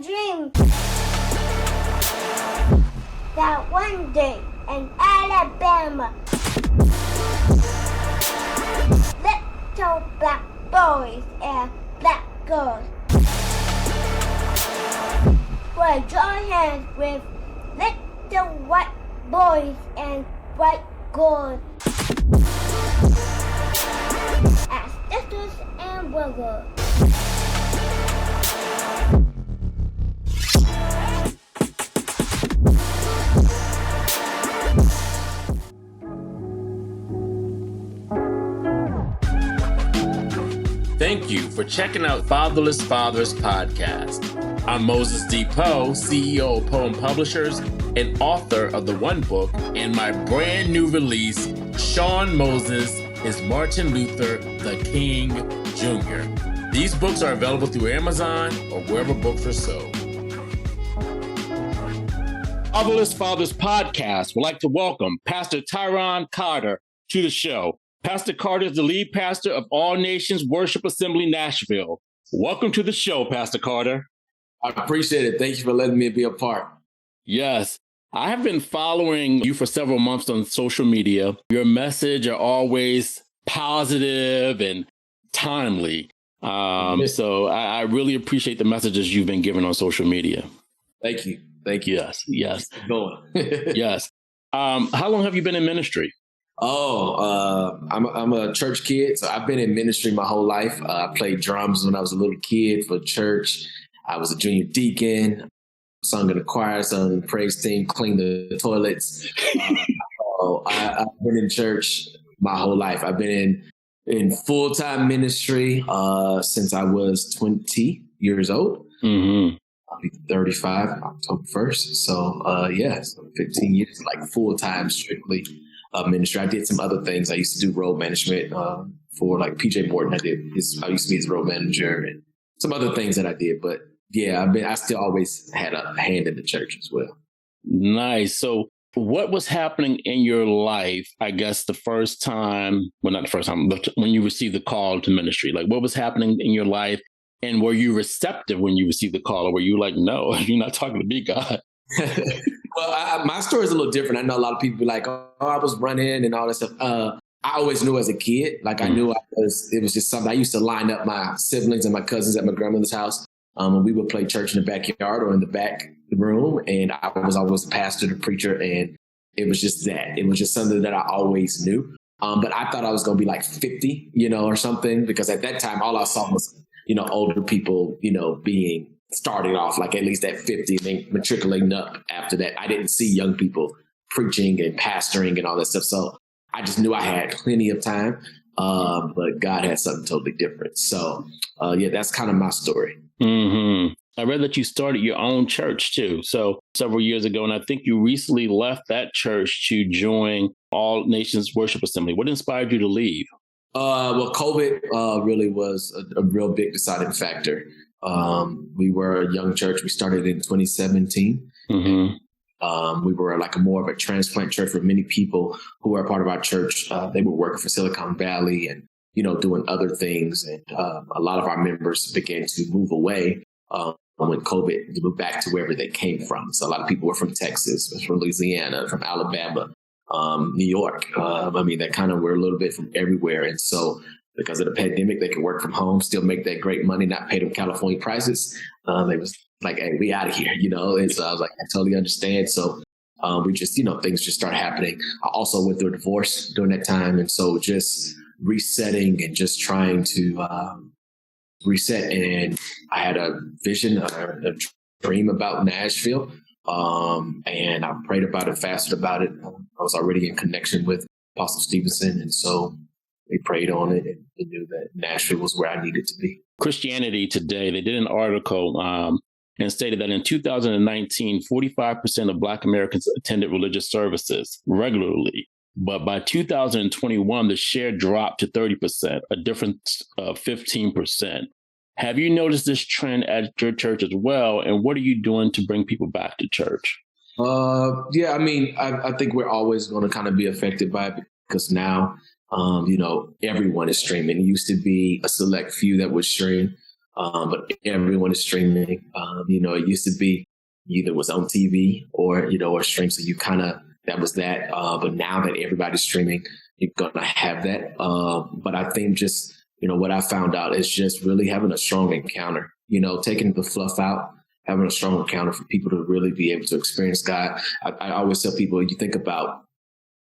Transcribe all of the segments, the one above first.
dream that one day in Alabama, little black boys and black girls would join hands with little white boys and white girls as sisters and brothers. Thank you for checking out Fatherless Fathers podcast. I'm Moses D. Poe, CEO of Poem Publishers and author of the one book and my brand new release, Sean Moses is Martin Luther the King Jr. These books are available through Amazon or wherever books are sold. Fatherless Fathers podcast would like to welcome Pastor Tyron Carter to the show. Pastor Carter is the lead pastor of All Nations Worship Assembly, Nashville. Welcome to the show, Pastor Carter. I appreciate it. Thank you for letting me be a part. Yes. I have been following you for several months on social media. Your message are always positive and timely. So I really appreciate the messages you've been giving on social media. Thank you. Thank you. Yes. Going. Yes. How long have you been in ministry? I'm a church kid, so I've been in ministry my whole life. I played drums when I was a little kid for church. I was a junior deacon, sung in the choir, sung in the praise team, cleaned the toilets. I've been in church my whole life. I've been in full-time ministry since I was 20 years old. Mm-hmm. I'll be 35 October 1st. So 15 years, like full-time strictly. Ministry. I did some other things. I used to do road management for like PJ Morton. I used to be his road manager and some other things that I did. But yeah, I still always had a hand in the church as well. Nice. So what was happening in your life, I guess not the first time, but when you received the call to ministry? Like what was happening in your life? And were you receptive when you received the call, or were you like, no, you're not talking to me, God? Well, my story is a little different. I know a lot of people be like, oh, I was running and all that stuff. I always knew as a kid, like I knew it was just something. I used to line up my siblings and my cousins at my grandmother's house. And we would play church in the backyard or in the back room. And I was always a pastor, the preacher. And it was just that. It was just something that I always knew. But I thought I was going to be like 50, or something, because at that time, all I saw was, older people, starting off like at least at 50 and then matriculating up after that. I didn't see young people preaching and pastoring and all that stuff. So I just knew I had plenty of time, but God had something totally different. So that's kind of my story. Mm-hmm. I read that you started your own church too. So several years ago, and I think you recently left that church to join All Nations Worship Assembly. What inspired you to leave? Well, COVID really was a real big deciding factor. We were a young church. We started in 2017. Mm-hmm. We were like more of a transplant church for many people who were a part of our church. They were working for Silicon Valley and, doing other things. And a lot of our members began to move away when COVID moved back to wherever they came from. So a lot of people were from Texas, from Louisiana, from Alabama, New York. They kind of were a little bit from everywhere. And so because of the pandemic, they could work from home, still make that great money, not pay them California prices. They was like, hey, we out of here, And so I was like, I totally understand. So we just, things just start happening. I also went through a divorce during that time. And so just resetting and just trying to reset. And I had a vision, a dream about Nashville. And I prayed about it, fasted about it. I was already in connection with Apostle Stevenson. And so we prayed on it and knew that Nashville was where I needed to be. Christianity Today, they did an article and stated that in 2019, 45% of Black Americans attended religious services regularly. But by 2021, the share dropped to 30%, a difference of 15%. Have you noticed this trend at your church as well? And what are you doing to bring people back to church? I think we're always going to kind of be affected by it because now, everyone is streaming. It used to be a select few that would stream. but everyone is streaming. It used to be either was on TV or stream. So you that was that. But now that everybody's streaming, you're going to have that. But I think just, what I found out is just really having a strong encounter, taking the fluff out, having a strong encounter for people to really be able to experience God. I always tell people, you think about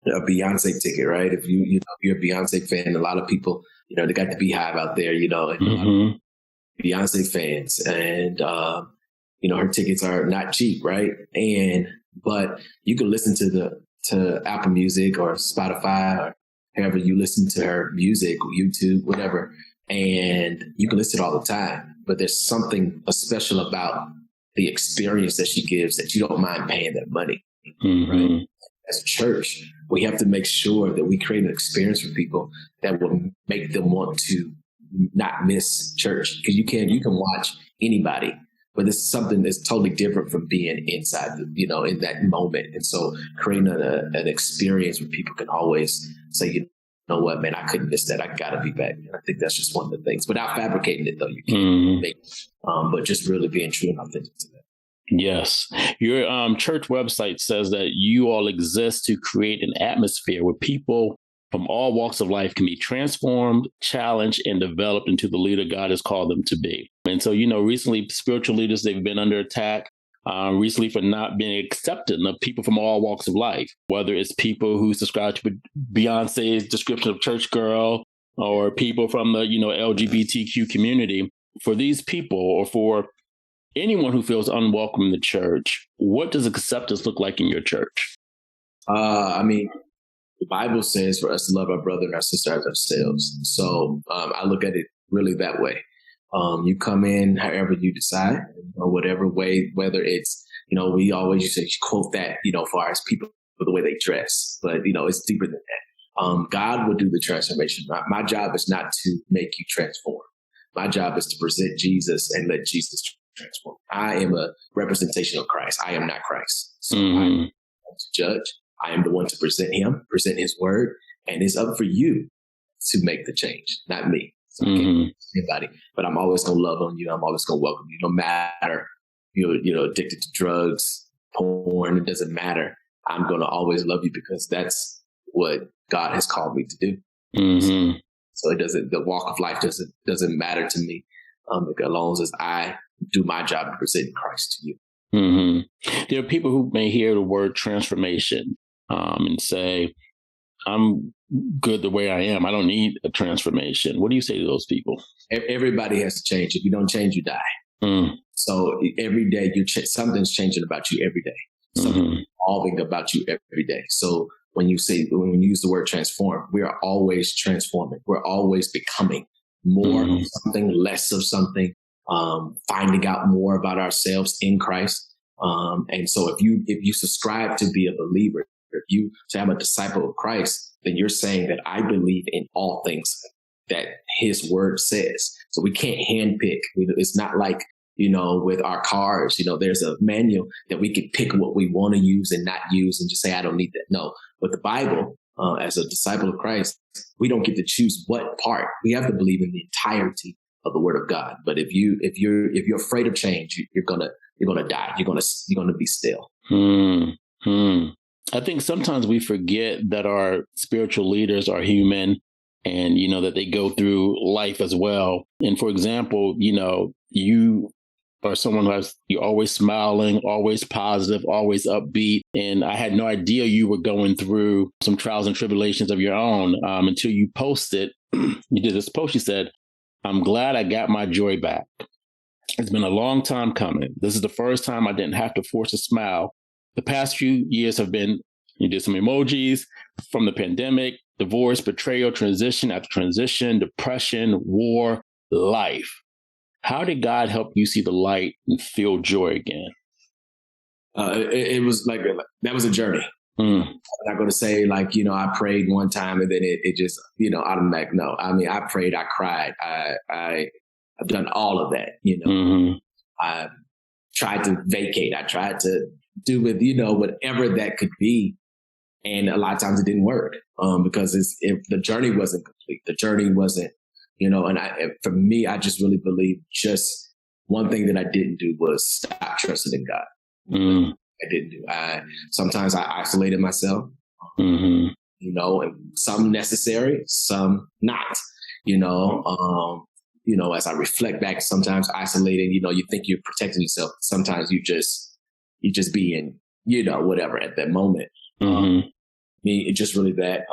a Beyonce ticket, right? If you're a Beyonce fan, a lot of people, they got the Beehive out there, and Beyonce fans, and her tickets are not cheap, right? But you can listen to Apple Music or Spotify or however you listen to her music, or YouTube, whatever, and you can listen all the time. But there's something special about the experience that she gives that you don't mind paying that money, right? As a church, we have to make sure that we create an experience for people that will make them want to not miss church. Because you can watch anybody, but it's something that's totally different from being inside, in that moment. And so creating an experience where people can always say, you know what, man, I couldn't miss that. I got to be back. And I think that's just one of the things. Without fabricating it, though, you can't make but just really being true and authentic to that. Yes. Your church website says that you all exist to create an atmosphere where people from all walks of life can be transformed, challenged, and developed into the leader God has called them to be. And so, recently spiritual leaders, they've been under attack recently for not being accepting of people from all walks of life, whether it's people who subscribe to Beyonce's description of church girl or people from the, LGBTQ community. For these people, or for anyone who feels unwelcome in the church, what does acceptance look like in your church? The Bible says for us to love our brother and our sister as ourselves. So I look at it really that way. You come in however you decide, whatever way, whether it's, we always used to quote that, far as people, the way they dress, but, it's deeper than that. God will do the transformation. My job is not to make you transform. My job is to present Jesus and let Jesus transform. I am a representation of Christ. I am not Christ. So I am to judge. I am the one to present present his word, and it's up for you to make the change, not me. So I can't anybody, but I'm always going to love on you. I'm always going to welcome you, no matter you're addicted to drugs, porn. It doesn't matter. I'm going to always love you because that's what God has called me to do. So it doesn't. The walk of life doesn't matter to me, as long as I do my job to present Christ to you. There are people who may hear the word transformation and say, I'm good the way I am. I don't need a transformation. What do you say to those people? Everybody has to change. If you don't change, you die. So every day something's changing about you every day. Something's evolving about you every day. So when you use the word transform, we are always transforming. We're always becoming more of something, less of something, finding out more about ourselves in Christ. And so if you subscribe to be a believer, if you to have a disciple of Christ, then you're saying that I believe in all things that his word says. So we can't handpick. It's not like, with our cars, there's a manual that we can pick what we want to use and not use and just say, I don't need that. No, but the Bible, as a disciple of Christ, we don't get to choose what part. We have to believe in the entirety of the word of God. But if you're afraid of change, you're gonna die. You're gonna be still. I think sometimes we forget that our spiritual leaders are human and, that they go through life as well. And for example, you are someone you're always smiling, always positive, always upbeat. And I had no idea you were going through some trials and tribulations of your own until you posted. You did this post. You said, I'm glad I got my joy back. It's been a long time coming. This is the first time I didn't have to force a smile. The past few years have been, you did some emojis from the pandemic, divorce, betrayal, transition after transition, depression, war, life. How did God help you see the light and feel joy again? It was like, that was a journey. I'm not going to say I prayed one time and then it just, automatic. No, I prayed, I cried. I've done all of that, I tried to vacate. I tried to do with, whatever that could be. And a lot of times it didn't work because the journey wasn't complete. The journey wasn't And for me, I just really believe just one thing that I didn't do was stop trusting in God. I didn't do. Sometimes I isolated myself, and some necessary, some not, as I reflect back, sometimes isolating, you think you're protecting yourself. Sometimes you just being, whatever at that moment. It's just really that,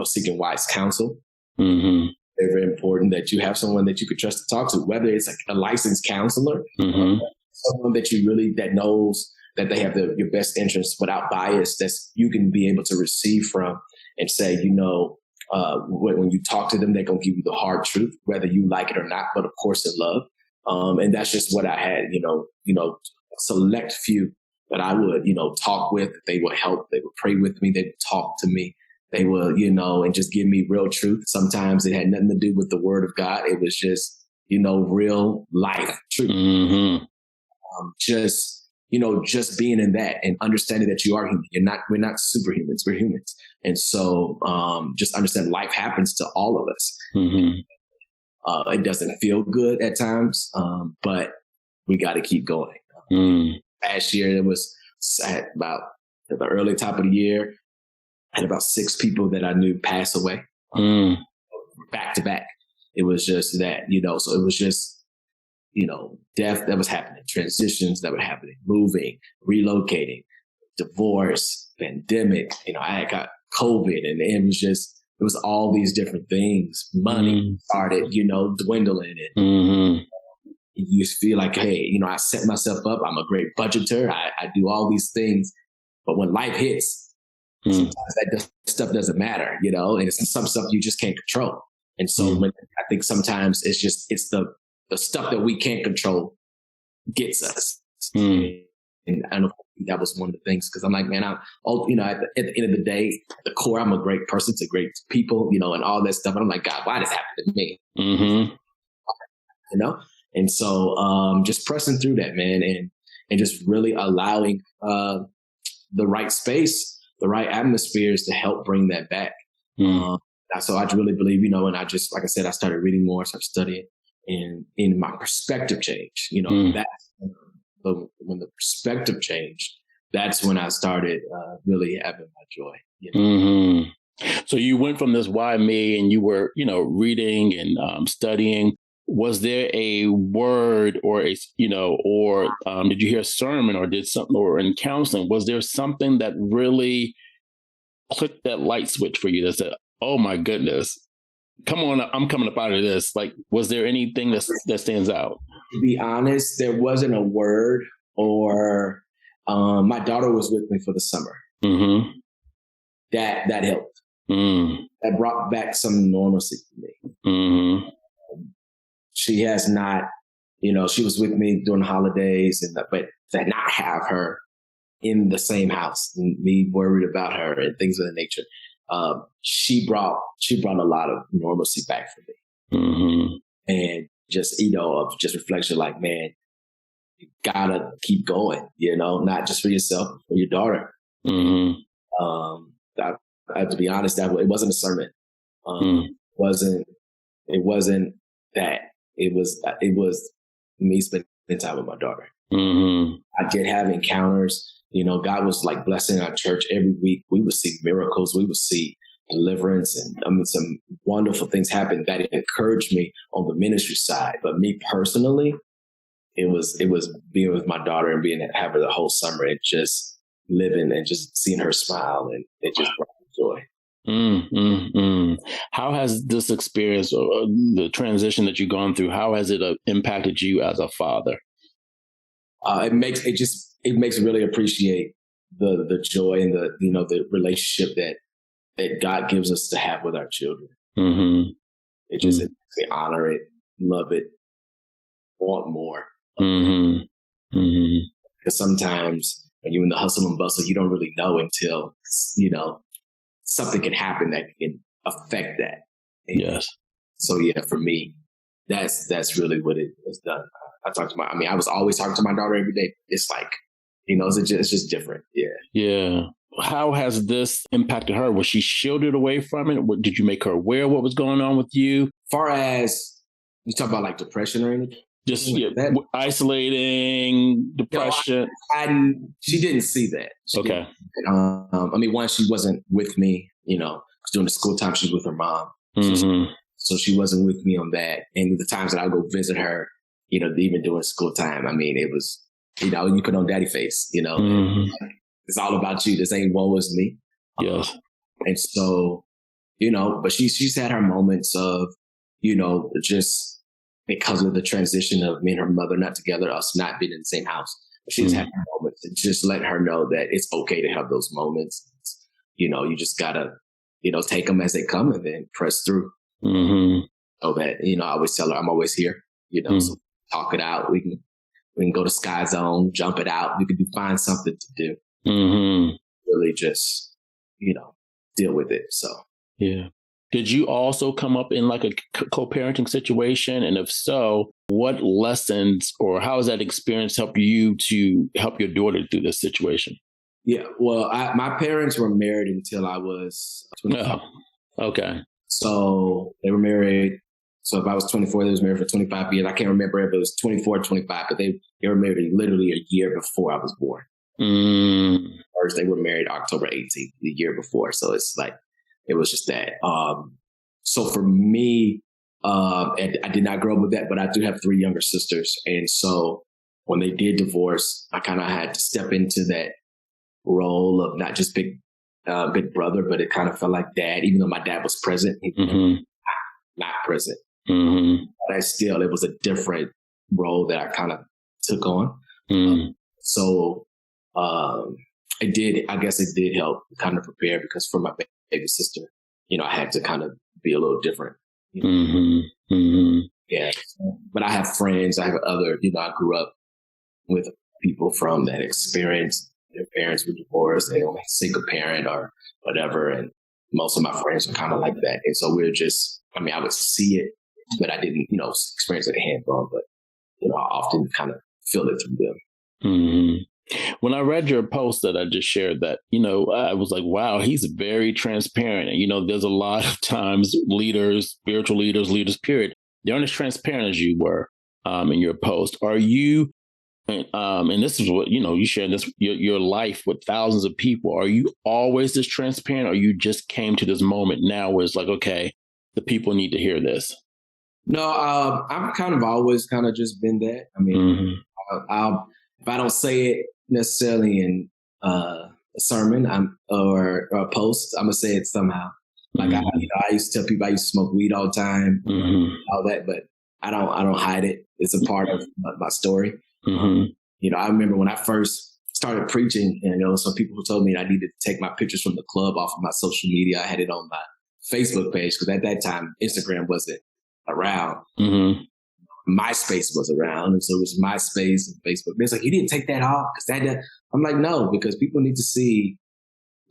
seeking wise counsel. Very, very important that you have someone that you could trust to talk to, whether it's a licensed counselor, someone that knows that they have your best interests without bias, that you can be able to receive from and say, when you talk to them, they're going to give you the hard truth, whether you like it or not, but of course in love. And that's just what I had, select few that I would, talk with. They would help. They would pray with me. They would talk to me. They would, and just give me real truth. Sometimes it had nothing to do with the word of God. It was just, real life truth. Just being in that and understanding that you are human. We're not superhumans. We're humans. And so just understand life happens to all of us. It doesn't feel good at times, but we got to keep going. Last year, I had about at the early top of the year, I had about 6 people that I knew pass away back to back. It was just that, so it was just, death that was happening, transitions that were happening, moving, relocating, divorce, pandemic. I had got COVID, and it was all these different things. Money started, dwindling, and you feel like, hey, I set myself up. I'm a great budgeter. I do all these things, but when life hits, sometimes that stuff doesn't matter, and it's some stuff you just can't control. And so when I think sometimes it's the stuff that we can't control gets us. And I know that was one of the things, because I'm like, man, at the end of the day, at the core, I'm a great person to great people, and all that stuff. And I'm like, God, why this happened to me? And so just pressing through that, man, and just really allowing the right space, the right atmospheres to help bring that back. So I really believe, and I just, like I said, I started reading more, started studying, and in my perspective changed, that's when the perspective changed, that's when I started really having my joy. So you went from this why me, and you were, reading and studying. Was there a word or did you hear a sermon or did something, or in counseling, was there something that really clicked that light switch for you that said, oh my goodness, come on, I'm coming up out of this? Like, was there anything that stands out? To be honest, there wasn't a word, or my daughter was with me for the summer. That helped. That brought back some normalcy for me. She has not, she was with me during the holidays, but to not have her in the same house and me worried about her and things of that nature, she brought a lot of normalcy back for me. And just, of just reflection, like, man, you gotta keep going, not just for yourself, but for your daughter. I have to be honest, it wasn't a sermon. It wasn't that. It was me spending time with my daughter. I did have encounters. God was like blessing our church every week. We would see miracles. We would see deliverance, and some wonderful things happen that encouraged me on the ministry side. But me personally, it was being with my daughter and having the whole summer and just living and just seeing her smile, and it just brought me joy. How has this experience, or the transition that you've gone through, how has it impacted you as a father? It makes me really appreciate the joy and the relationship that God gives us to have with our children. It makes me honor it, love it, want more. Because sometimes when you're in the hustle and bustle, you don't really know until something can happen that can affect that. And yes. So for me, that's really what it has done. I was always talking to my daughter every day. It's like, it's just different. Yeah. Yeah. How has this impacted her? Was she shielded away from it? Did you make her aware of what was going on with you? far as you talk about like depression or anything, just isolating, depression. She didn't see that. Okay. I mean, one, she wasn't with me, during the school time, she was with her mom. So she wasn't with me on that. And the times that I go visit her, even during school time, I mean, it was, you put on daddy face, it's all about you. This ain't woe is me. Yes. And so, but she's had her moments of, just because of the transition of me and her mother not together, us not being in the same house. She's had her moments and just letting her know that it's okay to have those moments. You just gotta, take them as they come and then press through. So that, I always tell her I'm always here, so talk it out. We can go to Sky Zone, jump it out. We can find something to do. Really just, deal with it. So, yeah. Did you also come up in like a co-parenting situation? And if so, what lessons or how has that experience helped you to help your daughter through this situation? Yeah, well, my parents were married until I was 25. Oh, okay. So they were married. So if I was 24, they was married for 25 years. I can't remember if it was 24 or 25, but they were married literally a year before I was born. First, they were married October 18th, the year before. So it's like, it was just that. So for me, and I did not grow up with that, but I do have 3 younger sisters. And so when they did divorce, I kind of had to step into that role of not just big brother, but it kind of felt like dad, even though my dad was present, he was not present. But it was a different role that I kind of took on. So I guess it did help kind of prepare, because for my baby sister, I had to kind of be a little different. Yeah. But I have friends, I have other, I grew up with people from that experience. Their parents were divorced, they only single parent or whatever. And most of my friends are kind of like that. And so we're just, I would see it, but I didn't, experience it hands-on, but, I often kind of feel it through them. When I read your post that I just shared that, I was like, wow, he's very transparent. And, there's a lot of times leaders, spiritual leaders, period, they aren't as transparent as you were in your post. Are you, and this is what, you share this, your life with thousands of people. Are you always this transparent, or you just came to this moment now where it's like, okay, the people need to hear this? No, I've kind of always kind of just been that. I mean, if I don't say it necessarily in a sermon or a post, I'm gonna say it somehow. Like I used to tell people I used to smoke weed all the time, all that, but I don't hide it. It's a part of my story. I remember when I first started preaching, and some people who told me I needed to take my pictures from the club off of my social media. I had it on my Facebook page because at that time Instagram wasn't around. MySpace was around, and so it was MySpace and Facebook. It's like, you didn't take that off because that. I'm like, no, because people need to see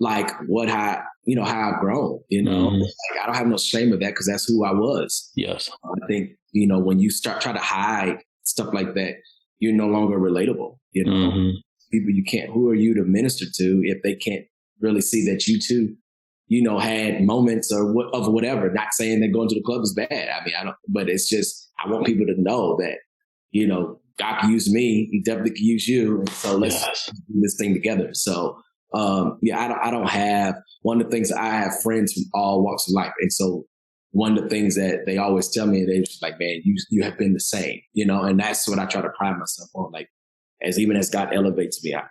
like how I've grown. Like, I don't have no shame of that because that's who I was. Yes, I think when you start trying to hide stuff like that, you're no longer relatable. People you can't. Who are you to minister to if they can't really see that you too? Had moments of whatever, not saying that going to the club is bad. I mean, I don't, but it's just, I want people to know that, God can use me. He definitely can use you. And so let's do this thing together. So, I don't have, one of the things, I have friends from all walks of life. And so one of the things that they always tell me, they're just like, man, you have been the same, and that's what I try to pride myself on. Like, even as God elevates me, I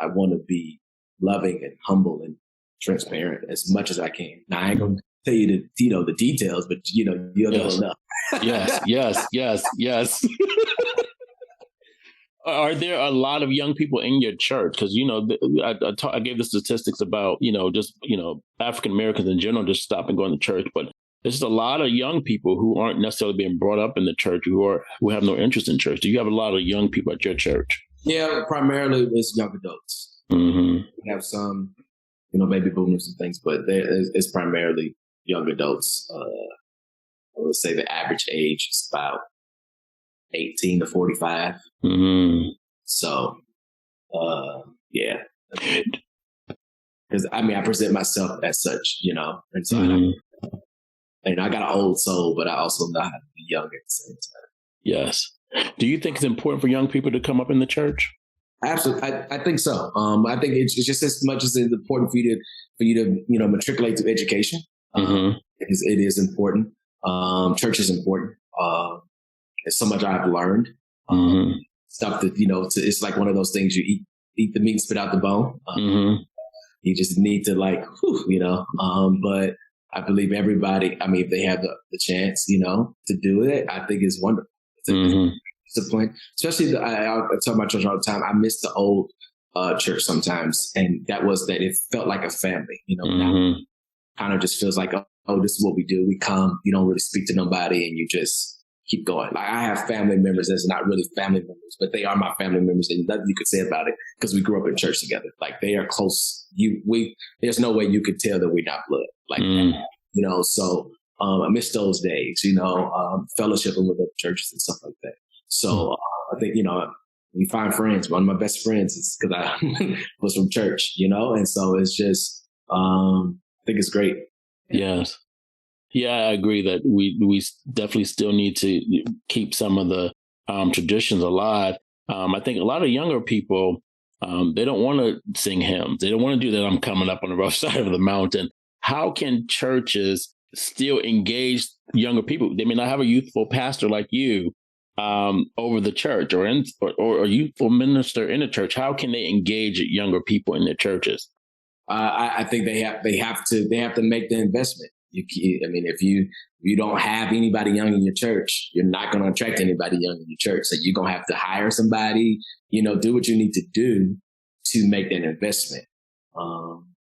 want to be loving and humble and transparent as much as I can. Now, I ain't going to tell you the details, but you'll know. Yes. Are there a lot of young people in your church? Because, I gave the statistics about, African Americans in general just stopping going to church, but there's just a lot of young people who aren't necessarily being brought up in the church, who have no interest in church. Do you have a lot of young people at your church? Yeah, primarily it's young adults. We have some, baby boomers and things, but it's primarily young adults. I would say the average age is about 18 to 45. So, yeah. Because I present myself as such, and so And I got an old soul, but I also know how to be young at the same time. Yes. Do you think it's important for young people to come up in the church? Absolutely, I think so. I think it's just as much as it's important for you to matriculate through education. It is important. Church is important. There's so much I've learned. Stuff that it's like one of those things you eat the meat, spit out the bone. You just need to but I believe everybody. I mean, if they have the chance, to do it, I think it's wonderful. It's discipline, especially I tell my church all the time. I miss the old church sometimes, and that it felt like a family. Now kind of just feels like, oh, this is what we do. We come, you don't really speak to nobody, and you just keep going. Like I have family members that's not really family members, but they are my family members, and nothing you could say about it because we grew up in church together. Like they are close. There's no way you could tell that we're not blood. Like that, So I miss those days. Fellowshipping with other churches and stuff like that. So I think we find friends. One of my best friends is because I was from church, and so it's just I think it's great. Yes. Yeah, I agree that we definitely still need to keep some of the traditions alive. I think a lot of younger people, they don't want to sing hymns. They don't want to do that. I'm coming up on the rough side of the mountain. How can churches still engage younger people? They may not have a youthful pastor like you over the church or a youthful minister in the church. How can they engage younger people in their churches? I think they have to make the investment. If you don't have anybody young in your church, you're not going to attract anybody young in your church. So you're going to have to hire somebody, do what you need to do to make that investment.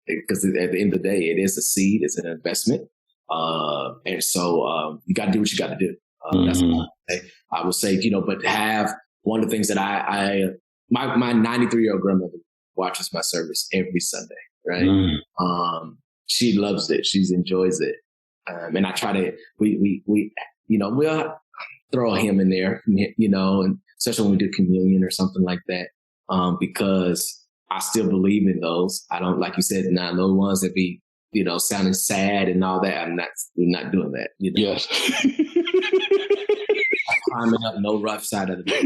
Because at the end of the day, it is a seed, it's an investment. And so you got to do what you got to do. That's what I would say, but have one of the things that my 93-year-old grandmother watches my service every Sunday, right? She loves it. She enjoys it. And I try to, we'll throw a hymn in there, and especially when we do communion or something like that, because I still believe in those. I don't, like you said, not those ones that be, sounding sad and all that. We're not doing that. Yes. Climbing up no rough side of the bed.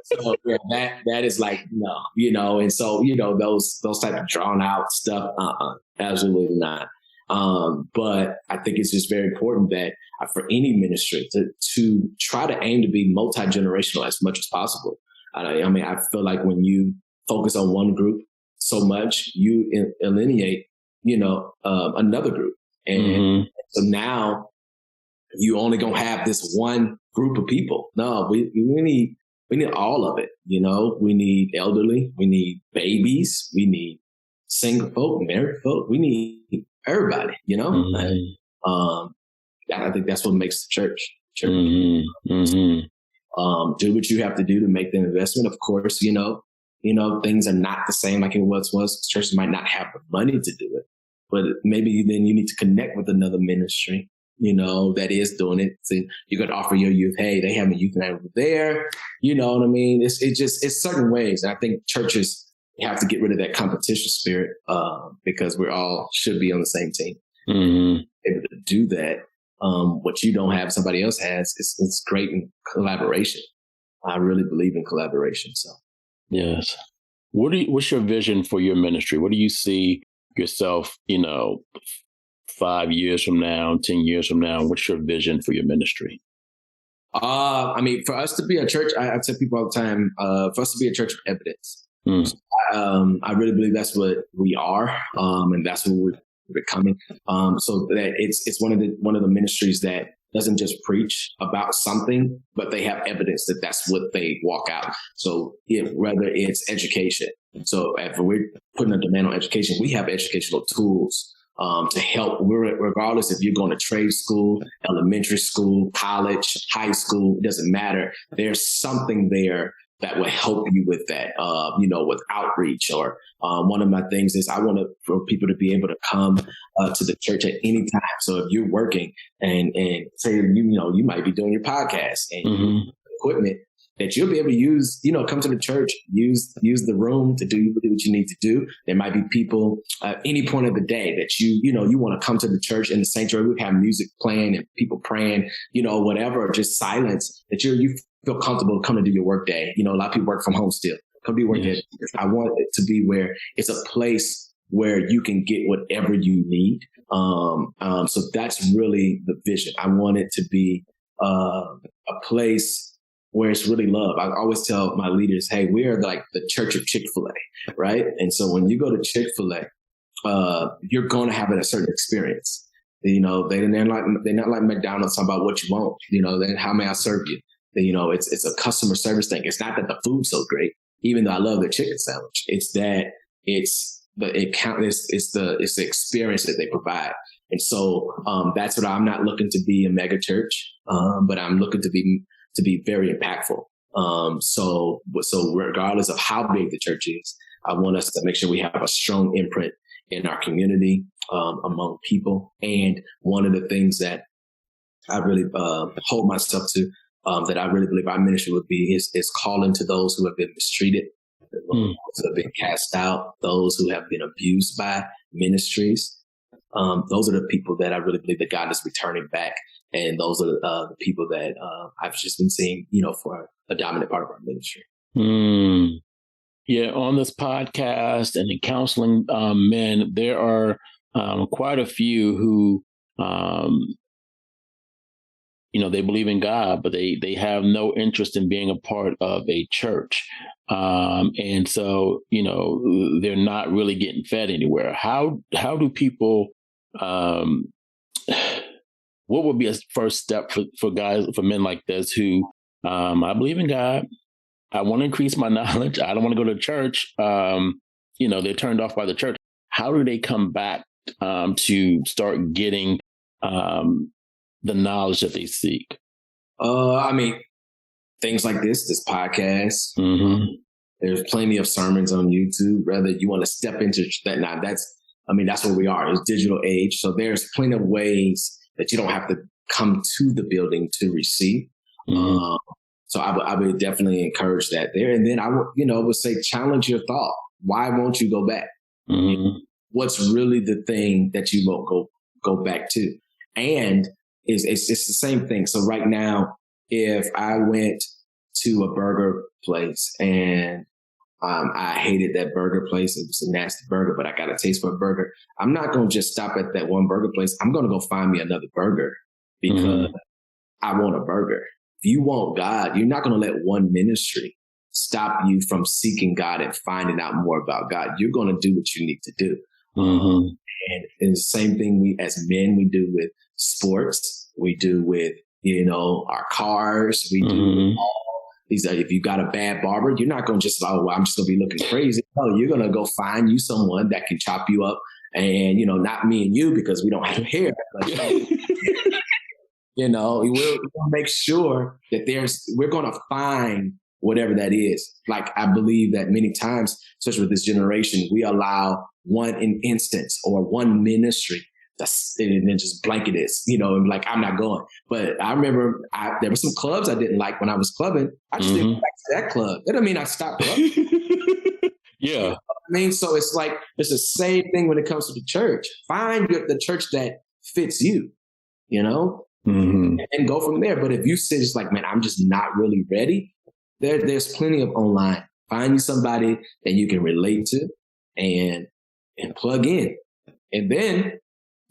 So yeah, that is like, no, and so, those type of drawn out stuff, absolutely not. But I think it's just very important that for any ministry to try to aim to be multi-generational as much as possible. I feel like when you focus on one group so much, you alienate, another group. And so now you only gonna have this one group of people. No, we need all of it. We need elderly, we need babies, we need single folk, married folk, we need everybody, I think that's what makes the church. Do what you have to do to make the investment. Of course, things are not the same like it was. Churches might not have the money to do it, but maybe then you need to connect with another ministry, that is doing it. So you could offer your youth, hey, they have a youth night over there. You know what I mean? It's certain ways. And I think churches have to get rid of that competition spirit, because we all should be on the same team. Able to do that. What you don't have, somebody else has. It's great in collaboration. I really believe in collaboration. So, yes. What's your vision for your ministry? What do you see yourself, 5 years from now, 10 years from now? What's your vision for your ministry? For us to be a church, I tell people all the time, for us to be a church of evidence. So, I really believe that's what we are, and that's what we're becoming. So that it's one of the ministries that doesn't just preach about something, but they have evidence that that's what they walk out. So whether it's education, so if we're putting a demand on education, we have educational tools to help, regardless if you're going to trade school, elementary school, college, high school, it doesn't matter. There's something there that will help you with that, with outreach. Or one of my things is I want for people to be able to come to the church at any time. So if you're working and say, you might be doing your podcast and equipment, that you'll be able to use, come to the church, use the room to do what you need to do. There might be people at any point of the day that you want to come to the church in the sanctuary. We have music playing and people praying, whatever, or just silence, that you feel comfortable to come to do your work day. A lot of people work from home still. Come do your work day. I want it to be where it's a place where you can get whatever you need. So that's really the vision. I want it to be a place where it's really love. I always tell my leaders, hey, we are like the church of Chick-fil-A, right? And so when you go to Chick-fil-A, you're going to have a certain experience. They're not like McDonald's talking about what you want. Then how may I serve you? It's a customer service thing. It's not that the food's so great, even though I love their chicken sandwich. It's that it's the experience that they provide. And so that's what I'm not looking to be a mega church, but I'm looking to be very impactful. So regardless of how big the church is, I want us to make sure we have a strong imprint in our community, among people. And one of the things that I really hold myself to, that I really believe our ministry would be is calling to those who have been mistreated, those who have been cast out, those who have been abused by ministries. Those are the people that I really believe that God is returning back. And those are the people that I've just been seeing, for a dominant part of our ministry. Yeah, on this podcast and in counseling men, there are quite a few who, they believe in God, but they have no interest in being a part of a church. And so, they're not really getting fed anywhere. How do people, what would be a first step for men like this who, I believe in God, I want to increase my knowledge, I don't want to go to church, they're turned off by the church. How do they come back to start getting the knowledge that they seek? Things like this podcast. Mm-hmm. There's plenty of sermons on YouTube. Whether you want to step into that, now that's where we are. It's digital age, so there's plenty of ways that you don't have to come to the building to receive. Mm-hmm. So I would definitely encourage that there. And then I would say challenge your thought. Why won't you go back? Mm-hmm. What's really the thing that you won't go back to? And it's the same thing. So right now, if I went to a burger place and I hated that burger place, it was a nasty burger, but I got a taste for a burger, I'm not going to just stop at that one burger place. I'm going to go find me another burger because I want a burger. If you want God, you're not going to let one ministry stop you from seeking God and finding out more about God. You're going to do what you need to do. Mm-hmm. And the same thing we as men, we do with sports, we do with, our cars, we do all these. If you got a bad barber, you're not going to just, I'm just going to be looking crazy. No, you're going to go find you someone that can chop you up and, not me and you because we don't have hair. But, we'll make sure that we're going to find whatever that is. Like, I believe that many times, especially with this generation, we allow one instance or one ministry and then just blanket it, and like, I'm not going. But I remember there were some clubs I didn't like when I was clubbing. I just didn't go back to that club. That doesn't mean I stopped clubbing. Yeah. So it's like, it's the same thing when it comes to the church. Find the church that fits you, and go from there. But if you say just like, man, I'm just not really ready, there's plenty of online. Find you somebody that you can relate to and plug in. And then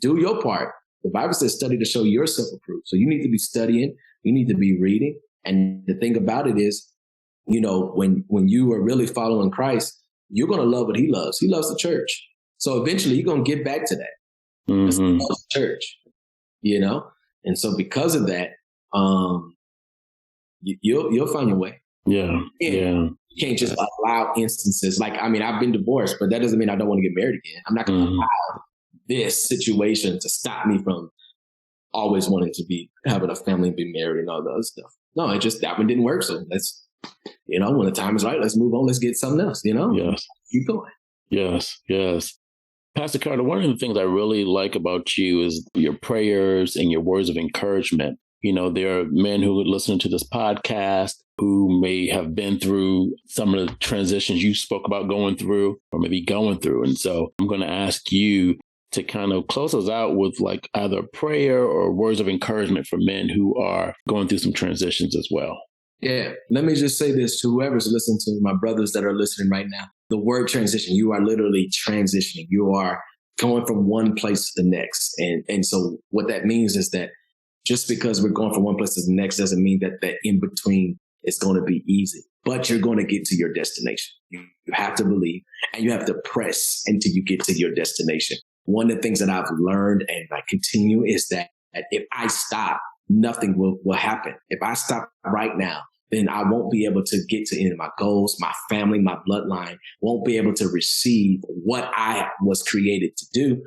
do your part. The Bible says study to show yourself approved. So you need to be studying. You need to be reading. And the thing about it is, when you are really following Christ, you're going to love what he loves. He loves the church. So eventually you're going to get back to that. He loves the church, And so because of that, you'll find your way. Yeah. You can't just allow instances like, I've been divorced, but that doesn't mean I don't want to get married again. I'm not going to allow this situation to stop me from always wanting to be having a family and be married and all the other stuff. No, that one didn't work. So let's, when the time is right, let's move on. Let's get something else, Yes. Keep going. Yes. Pastor Carter, one of the things I really like about you is your prayers and your words of encouragement. there are men who are listening to this podcast who may have been through some of the transitions you spoke about going through or maybe going through. And so I'm going to ask you to kind of close us out with like either prayer or words of encouragement for men who are going through some transitions as well. Yeah. Let me just say this to whoever's listening, to my brothers that are listening right now. The word transition, you are literally transitioning. You are going from one place to the next. And so what that means is that just because we're going from one place to the next doesn't mean that that in between is going to be easy, but you're going to get to your destination. You have to believe and you have to press until you get to your destination. One of the things that I've learned and I continue is that if I stop, nothing will happen. If I stop right now, then I won't be able to get to any of my goals. My family, my bloodline won't be able to receive what I was created to do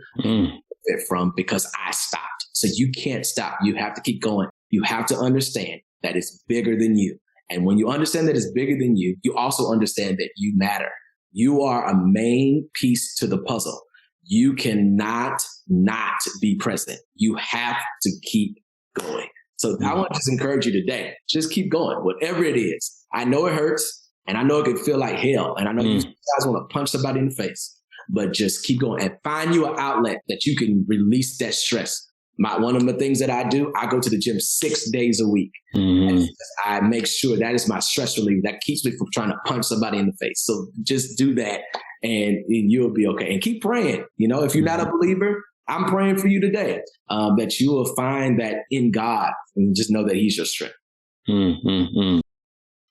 from because I stopped. So you can't stop. You have to keep going. You have to understand that it's bigger than you. And when you understand that it's bigger than you, you also understand that you matter. You are a main piece to the puzzle. You cannot not be present. You have to keep going. So I want to just encourage you today, just keep going, whatever it is. I know it hurts and I know it can feel like hell. And I know you guys want to punch somebody in the face, but just keep going and find you an outlet that you can release that stress. One of the things that I do, I go to the gym 6 days a week. I make sure that is my stress relief. That keeps me from trying to punch somebody in the face. So just do that and you'll be okay. And keep praying. If you're not a believer, I'm praying for you today that you will find that in God and just know that He's your strength.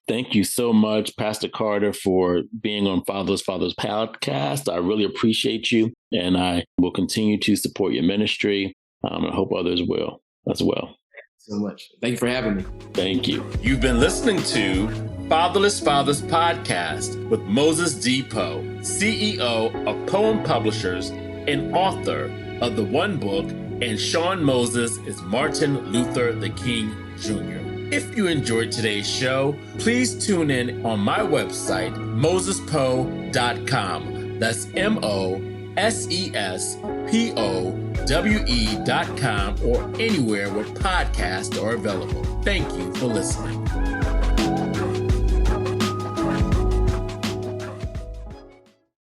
Thank you so much, Pastor Carter, for being on Fatherless Fathers podcast. I really appreciate you, and I will continue to support your ministry. I hope others will as well. Thank you so much. Thank you for having me. Thank you. You've been listening to Fatherless Fathers podcast with Moses D. Poe, CEO of Poem Publishers and author of the one book, And Sean Moses is Martin Luther the King Jr. If you enjoyed today's show, please tune in on my website, mosespoe.com. That's MOSESPOWE.com or anywhere where podcasts are available. Thank you for listening.